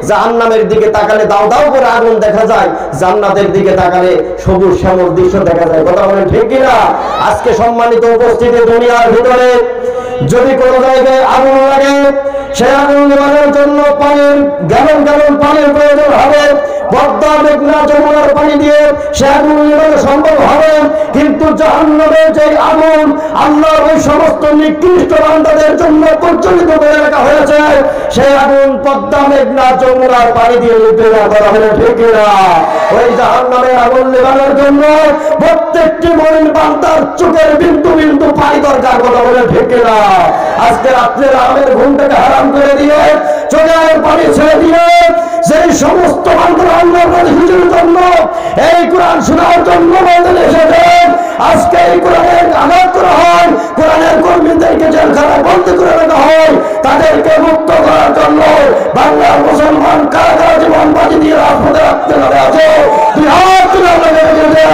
জাহান্নামের দিকে তাকালে দাও দাও করে আগুন দেখা যায়, জান্নাতের দিকে তাকালে সবুজ শ্যামল দৃশ্য দেখা যায়। কথা বলেন ঠিক কিনা? আজকে সম্মানিত উপস্থিতি, দুনিয়ার ভিতরে যদি কোনো জায়গায় আগুন লাগে, সেই আগুন নেভানোর জন্য পানির গ্যালন গ্যালন পানির প্রয়োজন হবে। পদ্মা, মেঘনা, যমুনার পানি দিয়ে সে আগুন নেভানো সম্ভব হবে। কিন্তু জাহান্নামের যে আগুন আল্লাহর ওই সমস্ত নিকৃষ্ট বান্দাদের জন্য প্রজ্বলিত করে রাখা হয়েছে, সেই আগুন পদ্মা, মেঘনা, যমুনার পানি দিয়ে নির্দেশনা করা হলে ঠিক না? ওই জাহান্নামের আগুন নেভানোর জন্য প্রত্যেকটি মুমিন বান্দার চোখের বিন্দু বিন্দু পানি দরকার। কথা বলে ঠিক না? আজকে রাত্রের আমের ঘুমটাকে হারাম করে দিয়ে চোখের পানি ছেড়ে দিয়ে সেই সমস্ত বান্দারা আল্লাহর রাসূলের জন্য এই কোরআন শোনার জন্য ময়দানে এসেছে, আজকে এই কোরআনের আঘাত করা হয়, কোরআনের কর্মীদেরকে জেলখানায় বন্দী করে রাখা হয়, তাদেরকে মুক্ত করার জন্য বাংলার মুসলমান কারা কারা জীবন বাজি দিয়ে রাজপথে রাখতে পারে আছে। দুই হাত তুলে আমরা বেরিয়ে যাই।